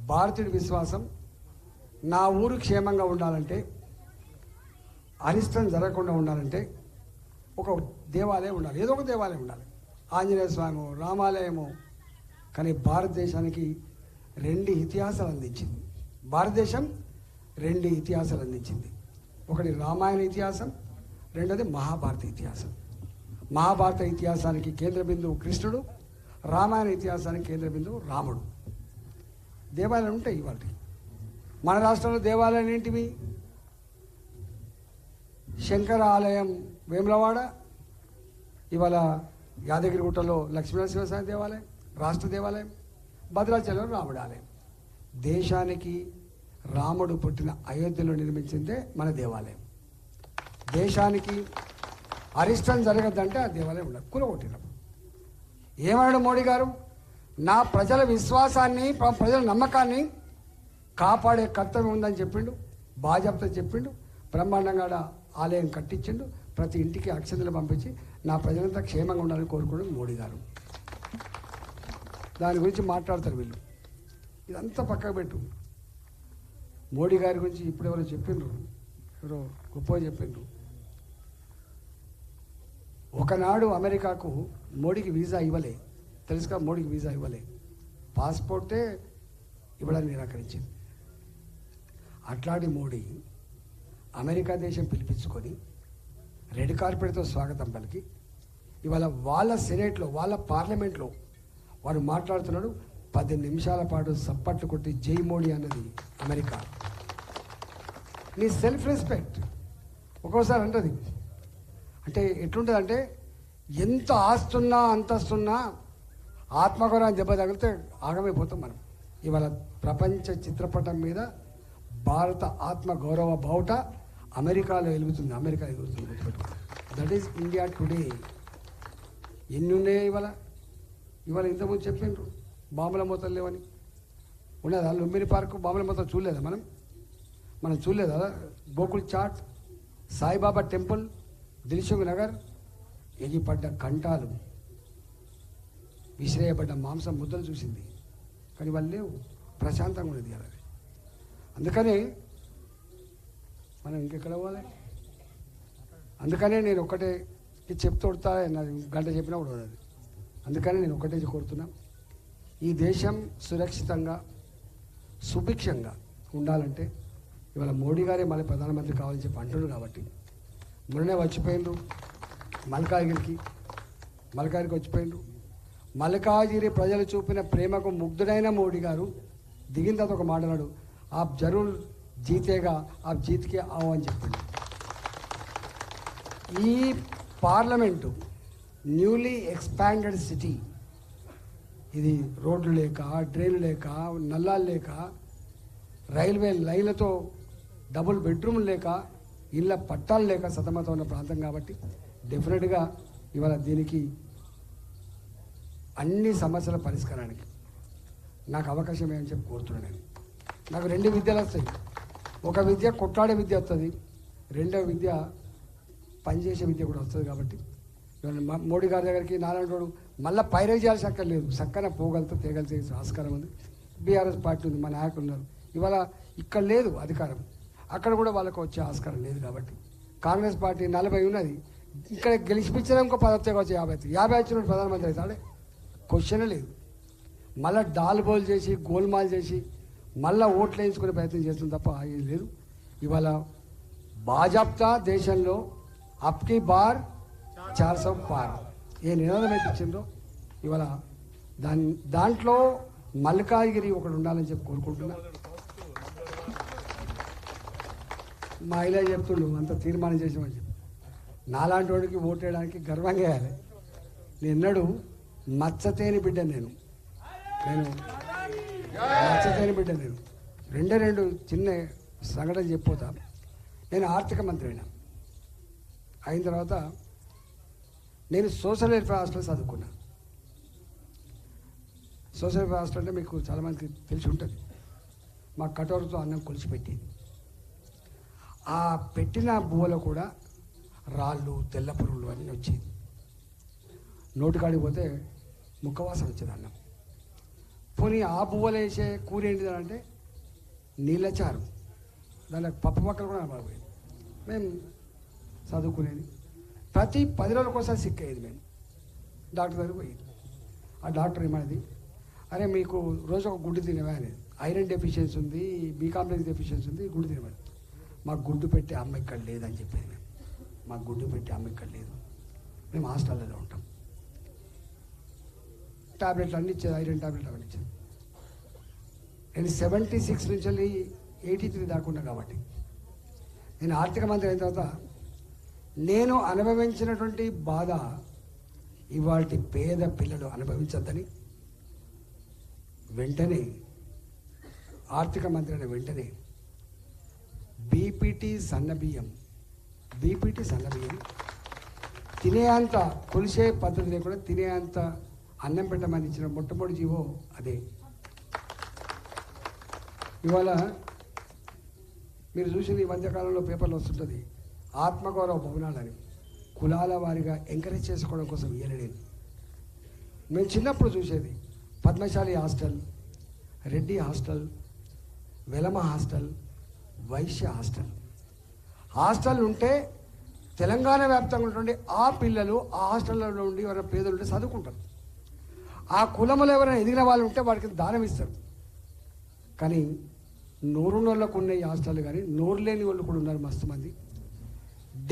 భారతీయుడి విశ్వాసం నా ఊరు క్షేమంగా ఉండాలంటే, అరిష్టం జరగకుండా ఉండాలంటే ఒక దేవాలయం ఉండాలి, ఏదో ఒక దేవాలయం ఉండాలి. ఆంజనేయ స్వామి, రామాలయము. కానీ భారతదేశానికి 2 ఇతిహాసాలు అందించింది. భారతదేశం 2 ఇతిహాసాలు అందించింది. ఒకటి రామాయణ ఇతిహాసం, రెండోది మహాభారత ఇతిహాసం. మహాభారత ఇతిహాసానికి కేంద్ర బిందువు కృష్ణుడు, రామాయణ ఇతిహాసానికి కేంద్ర బిందువు రాముడు. దేవాలయాలు ఉంటాయి. ఇవాళ మన రాష్ట్రంలో దేవాలయాలు ఏంటివి? శంకర ఆలయం వేములవాడ, ఇవాళ యాదగిరిగుట్టలో లక్ష్మీనరసింహస్వామి దేవాలయం రాష్ట్ర దేవాలయం, భద్రాచలం రాముడి ఆలయం. దేశానికి రాముడు పుట్టిన అయోధ్యలో నిర్మించిందే మన దేవాలయం. దేశానికి అరిష్టం జరగద్దంటే ఆ దేవాలయం ఉండదు, కూలగొట్టినప్పుడు. ఏమన్నాడు మోడీ గారు? నా ప్రజల విశ్వాసాన్ని, ప్రజల నమ్మకాన్ని కాపాడే కర్తవ్యం ఉందని చెప్పిండు, బాధ్యత చెప్పిండు. బ్రహ్మాండంగా ఆలయం కట్టించిండు, ప్రతి ఇంటికి అక్షంతలు పంపించి నా ప్రజలంతా క్షేమంగా ఉండాలని కోరుకోవడం మోడీ గారు. దాని గురించి మాట్లాడతారు వీళ్ళు. ఇదంతా పక్కకు పెట్టు. మోడీ గారి గురించి ఇప్పుడు ఎవరో చెప్పిండ్రు, ఎవరో గొప్పగా చెప్పిండ్రు. ఒకనాడు అమెరికాకు మోడీకి వీసా ఇవ్వలే, తెలుసుగా? మోడీకి వీసా ఇవ్వలే, పాస్పోర్టే ఇవ్వడానికి నిరాకరించింది. అట్లాంటి మోడీ అమెరికా దేశం పిలిపించుకొని రెడ్ కార్పెట్తో స్వాగతం పలికి ఇవాళ వాళ్ళ సెనేట్లో, వాళ్ళ పార్లమెంట్లో వాడు మాట్లాడుతున్నాడు. 10 నిమిషాల పాటు సప్పట్లు కొట్టి జై మోడీ అన్నది అమెరికా. నీ సెల్ఫ్ రెస్పెక్ట్ ఒక్కోసారి అంటది. అంటే ఎట్లుంటుంది అంటే, ఎంత ఆస్తున్నా అంతస్తున్నా ఆత్మగౌరవం దెబ్బ తగిలితే ఆగమైపోతాం మనం. ఇవాళ ప్రపంచ చిత్రపటం మీద భారత ఆత్మగౌరవ బావుట అమెరికాలో వెలుగుతుంది, అమెరికా వెలుగుతుంది. గుర్తుపెట్టుకో, దట్ ఈస్ ఇండియా టుడే. ఎన్ని ఉన్నాయి ఇవాళ? ఇవాళ ఇంతకుముందు చెప్పిండ్రు బాంబుల మూతలు లేవని. ఉన్నదా లుంబిని పార్కు బాంబుల మూతలు? చూడలేదా మనం చూడలేదా? గోకుల్ చాట్, సాయిబాబా టెంపుల్, దిల్సుఖ్ నగర్, ఎగిపడ్డ కంఠాలు, విసిరేయబడ్డ మాంసం ముద్దలు చూసింది. కానీ వాళ్ళు లేవు, ప్రశాంతంగా ఉన్నది అలా. అందుకనే మనం ఇంకెక్కడ పోవాలి? అందుకనే నేను ఒక్కటే చెప్తోడతా, గంట చెప్పినా కూడా ఉండదు. అందుకనే నేను ఒకటే కోరుతున్నా, ఈ దేశం సురక్షితంగా సుభిక్షంగా ఉండాలంటే ఇవాళ మోడీ గారే మళ్ళీ ప్రధానమంత్రి కావాలని చెప్పి అంటున్నారు. కాబట్టి మొన్ననే వచ్చిపోయిండ్రు మల్కాగిరికి వచ్చిపోయిండ్రు. మల్కాజిగిరి ప్రజలు చూపిన ప్రేమకు ముగ్ధుడైన మోడీ గారు దిగిన తర్వాత ఒక మాట్లాడు, ఆప్ జరూర్ జీతేగా, ఆప్ జీత్కే ఆవు అని చెప్పింది. ఈ పార్లమెంటు న్యూలీ ఎక్స్పాండెడ్ సిటీ, ఇది రోడ్లు లేక, డ్రైన్లు లేక, నల్లాలు లేక, రైల్వే లైన్లతో డబుల్ బెడ్రూమ్లు లేక, ఇళ్ళ పట్టాలు లేక సతమతం ఉన్న ప్రాంతం. కాబట్టి డెఫినెట్గా ఇవాళ దీనికి అన్ని సమస్యల పరిష్కారానికి నాకు అవకాశం ఏమని చెప్పి కోరుతున్నాను. నేను నాకు 2 విద్యలు వస్తాయి. ఒక విద్య కొట్లాడే విద్య వస్తుంది, రెండవ విద్య పనిచేసే విద్య కూడా వస్తుంది. కాబట్టి మోడీ గారి దగ్గరికి నారాయణరావు మళ్ళీ పైరవి చేయాల్సి అక్కర్లేదు, చక్కన పోగలతో తేగలిసే ఆస్కారం ఉంది. బీఆర్ఎస్ పార్టీ ఉంది, మా నాయకులు ఉన్నారు. ఇవాళ ఇక్కడ లేదు అధికారం, అక్కడ కూడా వాళ్ళకు వచ్చే ఆస్కారం లేదు. కాబట్టి కాంగ్రెస్ పార్టీ 40 ఉన్నది, ఇక్కడ గెలిచిపించడం ఇంకో 10 వచ్చే 50 వచ్చిన ప్రధానమంత్రి అవుతాడే, క్వశ్చనే లేదు. మళ్ళీ డాల్బోల్ చేసి గోల్మాల్ చేసి మళ్ళీ ఓట్లు వేయించుకునే ప్రయత్నం చేస్తుంది తప్ప ఏది లేదు. ఇవాళ బాజాప్తా దేశంలో అప్కి బార్ 400 పార్ ఏ నినాదం అయితే ఇచ్చిందో ఇవాళ దాంట్లో మల్కాజిగిరి ఒకడు ఉండాలని చెప్పి కోరుకుంటున్నా. మా ఇలా చెప్తుండు అంత తీర్మానం చేసామని చెప్పి, నాలాంటి వాడికి ఓటేయడానికి గర్వంగా వేయాలి. నిన్నడు మచ్చతేని బిడ్డ నేను మచ్చతేని బిడ్డ నేను 2 చిన్న సంఘటన చెప్పిపోతా. నేను ఆర్థిక మంత్రి అయిన తర్వాత నేను సోషల్ వెల్ఫేర్ హాస్టల్ చదువుకున్నా. సోషల్ వెల్ఫేర్ హాస్టల్ అంటే మీకు చాలామందికి తెలిసి ఉంటుంది. మా కటోరతో అన్నం కొలిచిపెట్టింది. ఆ పెట్టిన బువ్వలో కూడా రాళ్ళు, తెల్ల పురుగులు అన్నీ వచ్చేది. నోటికాడికి పోతే ముక్కవాసన వచ్చేది అన్నం. పోనీ ఆ బువ్వలు వేసే కూర ఏంటిది అంటే నీళ్ళచారు, దానికి పప్పు పక్కలు కూడా పడిపోయింది. మేము చదువుకునేది ప్రతి 10 రోజుల కోసం సిక్ అయ్యేది. మేము డాక్టర్ దగ్గరికి పోయేది. ఆ డాక్టర్ ఏమనేది, అరే మీకు రోజు ఒక గుడ్డు తినవే అనేది, ఐరన్ డెఫిషియన్సీ ఉంది, బి కాంప్లెక్స్ డెఫిషియన్సీ ఉంది, గుడ్డు తినమని. మాకు గుడ్డు పెట్టే అమ్మ ఇక్కడ లేదని చెప్పేది. మేము మాకు గుడ్డు పెట్టే అమ్మ ఇక్కడ లేదు, మేము హాస్టల్లో ఉంటాం. టాబ్లెట్లు అన్నీ ఇచ్చేది, ఐరన్ టాబ్లెట్లు అవన్నీ ఇచ్చేది. నేను 76 నుంచి 83 దాకా ఉన్నా కాబట్టి నేను ఆర్థిక మంత్రి అయిన తర్వాత నేను అనుభవించినటువంటి బాధ ఇవాళ పేద పిల్లలు అనుభవించద్దని వెంటనే ఆర్థిక మంత్రి అయిన వెంటనే బీపీటీ సన్నబియ్యం తినేంత కొలిసే పద్ధతి లేకుండా తినేంత అన్నం పెట్టమని ఇచ్చిన మొట్టమొదటి జీవో అదే. ఇవాళ మీరు చూసింది ఈ మధ్యకాలంలో పేపర్లో వస్తుంటుంది, ఆత్మగౌరవ భవనాలని కులాల వారిగా ఎంకరేజ్ చేసుకోవడం కోసం ఇయ్యలేని. మేము చిన్నప్పుడు చూసేది Padmashali hostel, Reddy hostel, Velama hostel, Vysya hostel ఉంటే తెలంగాణ వ్యాప్తంగా ఉన్నటువంటి ఆ పిల్లలు ఆ హాస్టల్లో ఉండి ఎవరైనా పేదలు ఉంటే చదువుకుంటారు. ఆ కులంలో ఎవరైనా ఎదిగిన వాళ్ళు ఉంటే వాడికి దానం ఇస్తారు. కానీ నోరున్న వాళ్ళకు ఉన్న ఈ హాస్టల్ కానీ నోరు లేని వాళ్ళు కూడా ఉన్నారు మస్తు మంది.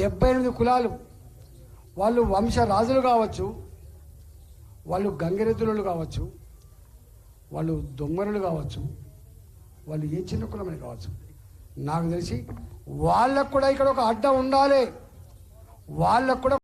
78 కులాలు, వాళ్ళు వంశరాజులు కావచ్చు, వాళ్ళు గంగిరెద్దులు కావచ్చు, వాళ్ళు దొంగరులు కావచ్చు, వాళ్ళు ఏ చిన్న కులమని కావచ్చు. నాకు తెలిసి వాళ్ళకు కూడా ఇక్కడ ఒక అడ్డ ఉండాలి, వాళ్ళకు కూడా